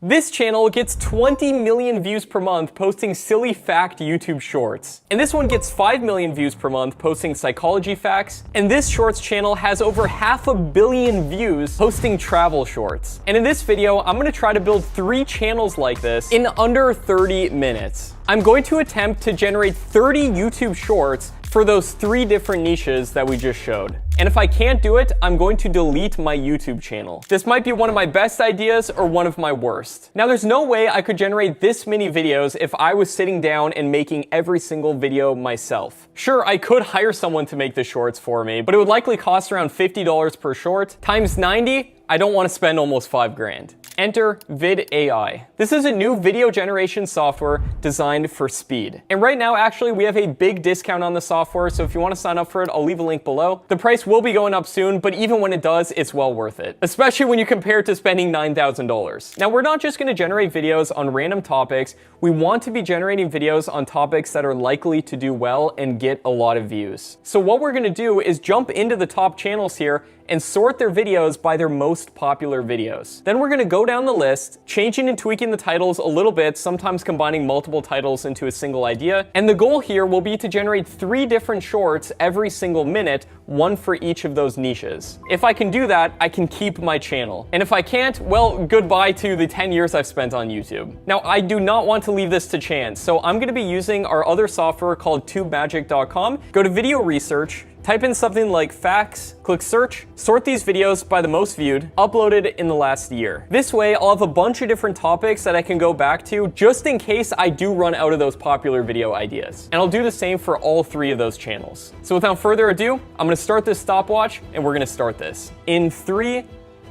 This channel gets 20 million views per month posting silly fact YouTube shorts. And this one gets 5 million views per month posting psychology facts. And this shorts channel has over 500 million views posting travel shorts. And in this video, I'm gonna try to build 3 channels like this in under 30 minutes. I'm going to attempt to generate 30 YouTube shorts for those 3 different niches that we just showed. And if I can't do it, I'm going to delete my YouTube channel. This might be one of my best ideas or one of my worst. Now, there's no way I could generate this many videos if I was sitting down and making every single video myself. Sure, I could hire someone to make the shorts for me, but it would likely cost around $50 per short. Times 90, I don't want to spend almost 5 grand. Enter VidAI. This is a new video generation software designed for speed. And right now, actually, we have a big discount on the software, so if you want to sign up for it, I'll leave a link below. The price will be going up soon, but even when it does, it's well worth it, especially when you compare it to spending $9,000. Now, we're not just going to generate videos on random topics. We want to be generating videos on topics that are likely to do well and get a lot of views. So what we're going to do is jump into the top channels here and sort their videos by their most popular videos. Then we're going to go down the list, changing and tweaking the titles a little bit, sometimes combining multiple titles into a single idea. And the goal here will be to generate 3 different shorts every single minute, 1 for each of those niches. If I can do that, I can keep my channel. And if I can't, well, goodbye to the 10 years I've spent on YouTube. Now, I do not want to leave this to chance, so I'm going to be using our other software called TubeMagic.com. Go to video research, type in something like facts, click search, sort these videos by the most viewed, uploaded in the last year. This way, I'll have a bunch of different topics that I can go back to just in case I do run out of those popular video ideas. And I'll do the same for all 3 of those channels. So without further ado, I'm gonna start this stopwatch and we're gonna start this. In 3,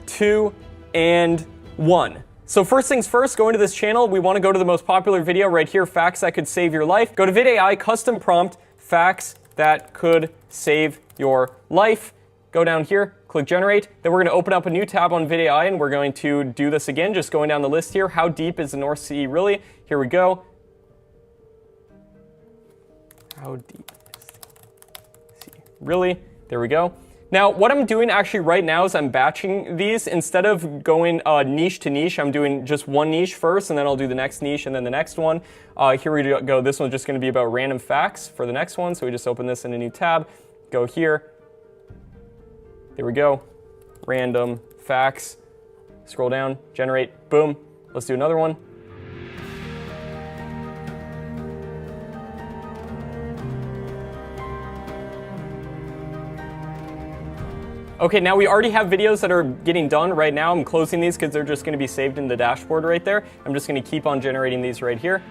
2, and 1. So first things first, going to this channel, we wanna go to the most popular video right here, facts that could save your life. Go to VidAI, custom prompt, facts that could save your life. Go down here, click generate. Then we're going to open up a new tab on VidAI and we're going to do this again, just going down the list here. How deep is the North Sea really? Here we go. How deep is the sea really? There we go. Now, what I'm doing actually right now is I'm batching these. Instead of going niche to niche, I'm doing just one niche first, and then I'll do the next niche and then the next one. Here we go. This one's just going to be about random facts for the next one. So we just open this in a new tab. Go here. There we go. Random facts. Scroll down, generate, boom. Let's do another one. Okay, now we already have videos that are getting done right now. I'm closing these because they're just going to be saved in the dashboard right there. I'm just going to keep on generating these right here.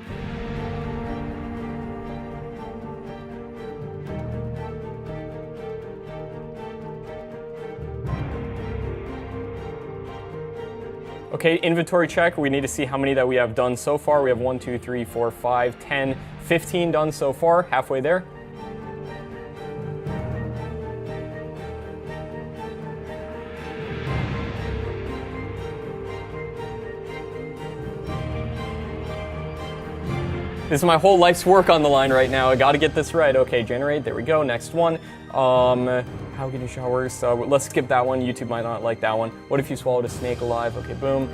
Okay, inventory check. We need to see how many that we have done so far. We have 1, 2, 3, 4, 5, 10, 15 done so far, halfway there. This is my whole life's work on the line right now. I gotta get this right. Okay, generate, there we go, next one. How can you shower? So let's skip that one. YouTube might not like that one. What if you swallowed a snake alive? Okay, boom.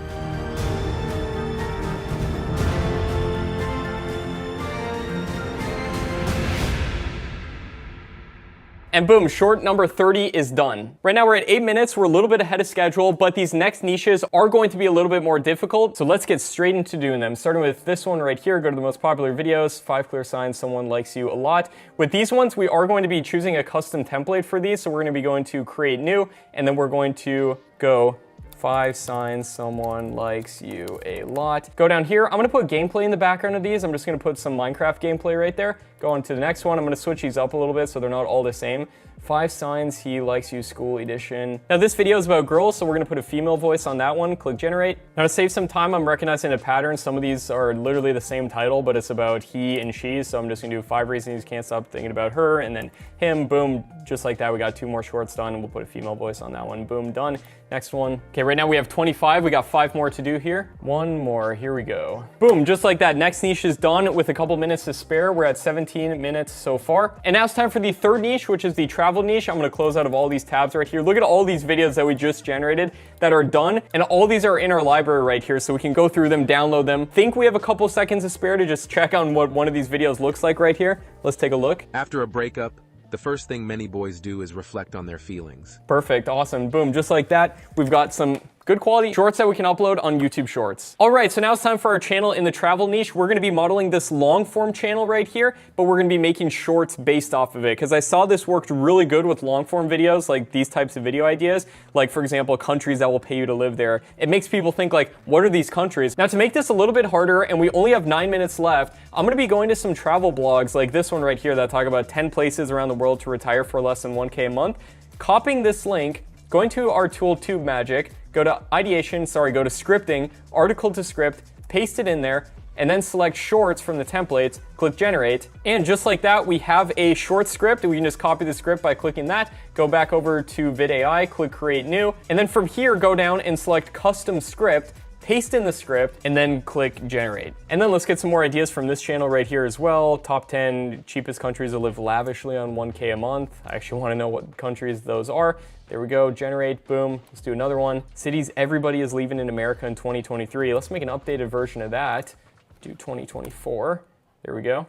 And boom, short number 30 is done. Right now we're at 8 minutes. We're a little bit ahead of schedule, but these next niches are going to be a little bit more difficult. So let's get straight into doing them. Starting with this one right here, go to the most popular videos, 5 clear signs someone likes you a lot. With these ones, we are going to be choosing a custom template for these. So we're gonna be going to create new, and then we're going to go 5 signs someone likes you a lot. Go down here. I'm gonna put gameplay in the background of these. I'm just gonna put some Minecraft gameplay right there. Go on to the next one. I'm gonna switch these up a little bit so they're not all the same. 5 signs he likes you school edition. Now this video is about girls, so we're gonna put a female voice on that one. Click generate. Now to save some time, I'm recognizing a pattern. Some of these are literally the same title, but it's about he and she. So I'm just gonna do 5 reasons you can't stop thinking about her, and then him, boom, just like that. We got 2 more shorts done, and we'll put a female voice on that one. Boom, done. Next one. Okay, right now we have 25. We got 5 more to do here. 1 more, here we go. Boom, just like that. Next niche is done with a couple minutes to spare. We're at 17 minutes so far. And now it's time for the third niche, which is the travel travel niche, I'm gonna close out of all these tabs right here. Look at all these videos that we just generated that are done, and all these are in our library right here, so we can go through them, download them. Think we have a couple seconds to spare to just check on what one of these videos looks like right here. Let's take a look. After a breakup, the first thing many boys do is reflect on their feelings. Perfect, awesome, boom, just like that. We've got some good quality shorts that we can upload on YouTube Shorts. All right, so now it's time for our channel in the travel niche. We're gonna be modeling this long form channel right here, but we're gonna be making shorts based off of it, because I saw this worked really good with long form videos, like these types of video ideas, like for example, countries that will pay you to live there. It makes people think like, what are these countries? Now to make this a little bit harder, and we only have 9 minutes left, I'm gonna be going to some travel blogs like this one right here that talk about 10 places around the world to retire for less than 1K a month, copying this link, going to our tool TubeMagic, go to go to scripting, article to script, paste it in there, and then select shorts from the templates, click generate, and just like that, we have a short script. We can just copy the script by clicking that, go back over to VidAI, click create new, and then from here, go down and select custom script, paste in the script, and then click generate. And then let's get some more ideas from this channel right here as well. Top 10 cheapest countries to live lavishly on 1K a month. I actually wanna know what countries those are. There we go, generate, boom. Let's do another one. Cities everybody is leaving in America in 2023. Let's make an updated version of that. Do 2024, there we go.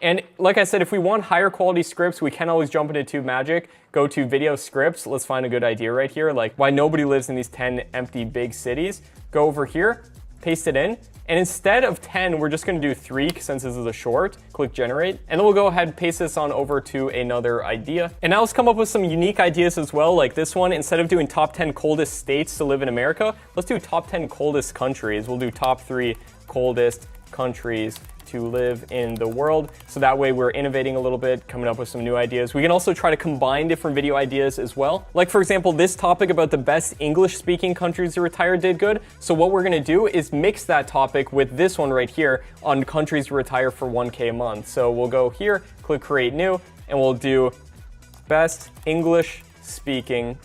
And like I said, if we want higher quality scripts, we can always jump into TubeMagic, go to video scripts. Let's find a good idea right here, like why nobody lives in these 10 empty big cities. Go over here, paste it in, and instead of 10, we're just gonna do 3 since this is a short. Click generate, and then we'll go ahead and paste this on over to another idea. And now let's come up with some unique ideas as well, like this one. Instead of doing top 10 coldest states to live in America, let's do top 10 coldest countries. We'll do top 3 coldest countries to live in the world. So that way we're innovating a little bit, coming up with some new ideas. We can also try to combine different video ideas as well. Like for example, this topic about the best English speaking countries to retire did good. So what we're gonna do is mix that topic with this one right here on countries to retire for 1K a month. So we'll go here, click create new, and we'll do best English speaking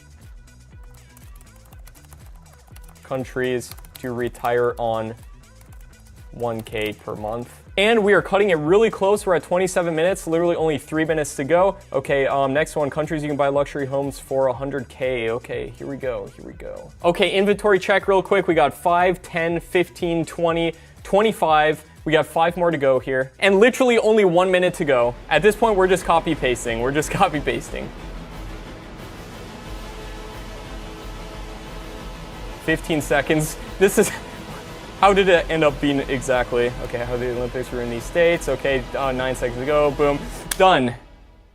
countries to retire on 1K per month. And we are cutting it really close. We're at 27 minutes, literally only 3 minutes to go. Okay, next one, countries you can buy luxury homes for 100K. Okay, here we go. Okay, inventory check real quick. We got 5, 10, 15, 20, 25. We got 5 more to go here. And literally only 1 minute to go. At this point, we're just copy pasting. 15 seconds. This is... How did it end up being exactly? Okay, how the Olympics were in these states. Okay, 9 seconds ago, boom, done.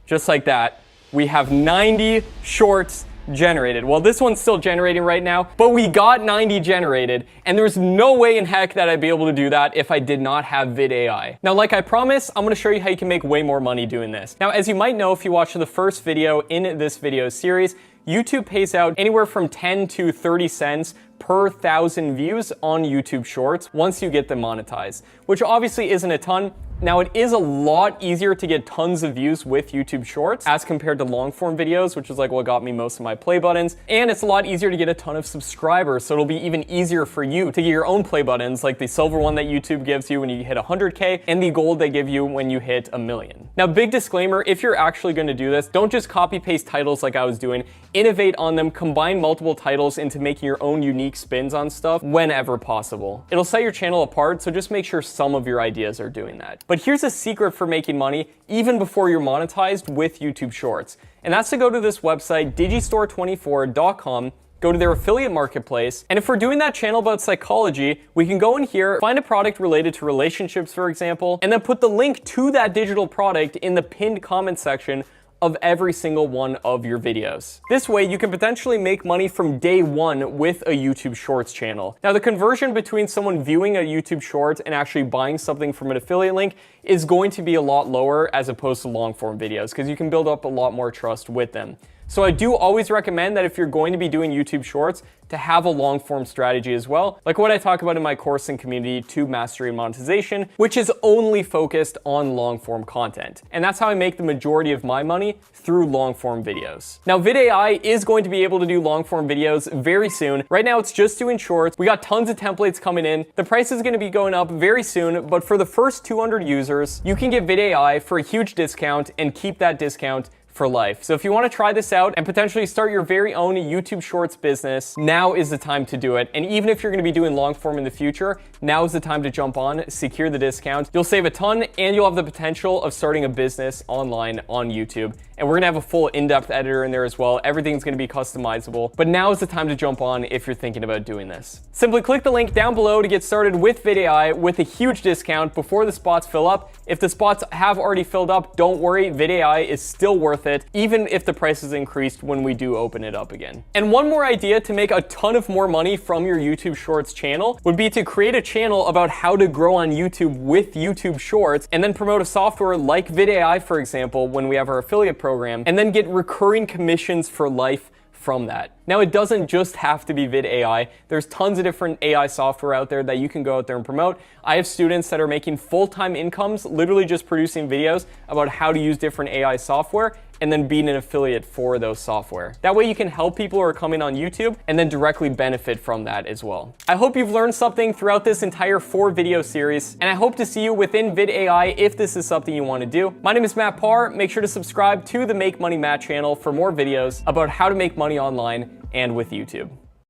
Just like that. We have 90 shorts generated. Well, this one's still generating right now, but we got 90 generated, and there's no way in heck that I'd be able to do that if I did not have VidAI. Now, like I promised, I'm gonna show you how you can make way more money doing this. Now, as you might know, if you watched the first video in this video series, YouTube pays out anywhere from 10 to 30 cents per 1,000 views on YouTube Shorts once you get them monetized, which obviously isn't a ton. Now, it is a lot easier to get tons of views with YouTube Shorts as compared to long form videos, which is like what got me most of my play buttons. And it's a lot easier to get a ton of subscribers, so it'll be even easier for you to get your own play buttons, like the silver one that YouTube gives you when you hit 100K and the gold they give you when you hit 1 million. Now, big disclaimer, if you're actually gonna do this, don't just copy paste titles like I was doing. Innovate on them, combine multiple titles into making your own unique spins on stuff whenever possible. It'll set your channel apart, so just make sure some of your ideas are doing that. But here's a secret for making money even before you're monetized with YouTube Shorts. And that's to go to this website, digistore24.com, go to their affiliate marketplace. And if we're doing that channel about psychology, we can go in here, find a product related to relationships, for example, and then put the link to that digital product in the pinned comment section of every single one of your videos. This way, you can potentially make money from day one with a YouTube Shorts channel. Now, the conversion between someone viewing a YouTube Short and actually buying something from an affiliate link is going to be a lot lower as opposed to long form videos, because you can build up a lot more trust with them. So I do always recommend that if you're going to be doing YouTube Shorts, to have a long form strategy as well, like what I talk about in my course and community, Tube Mastery and Monetization, which is only focused on long form content. And that's how I make the majority of my money, through long form videos. Now, VidAI is going to be able to do long form videos very soon. Right now, it's just doing shorts. We got tons of templates coming in. The price is gonna be going up very soon, but for the first 200 users, you can get VidAI for a huge discount and keep that discount for life. So if you want to try this out and potentially start your very own YouTube Shorts business, now is the time to do it. And even if you're going to be doing long form in the future, now is the time to jump on, secure the discount. You'll save a ton and you'll have the potential of starting a business online on YouTube. And we're going to have a full in-depth editor in there as well. Everything's going to be customizable, but now is the time to jump on if you're thinking about doing this. Simply click the link down below to get started with VidAI with a huge discount before the spots fill up. If the spots have already filled up, don't worry, VidAI is still worth it, even if the price is increased when we do open it up again. And one more idea to make a ton of more money from your YouTube Shorts channel would be to create a channel about how to grow on YouTube with YouTube Shorts, and then promote a software like VidAI, for example, when we have our affiliate program, and then get recurring commissions for life from that. Now, it doesn't just have to be VidAI. There's tons of different AI software out there that you can go out there and promote. I have students that are making full-time incomes, literally just producing videos about how to use different AI software and then being an affiliate for those software. That way you can help people who are coming on YouTube and then directly benefit from that as well. I hope you've learned something throughout this entire 4-video series, and I hope to see you within VidAI if this is something you want to do. My name is Matt Parr. Make sure to subscribe to the Make Money Matt channel for more videos about how to make money online and with YouTube.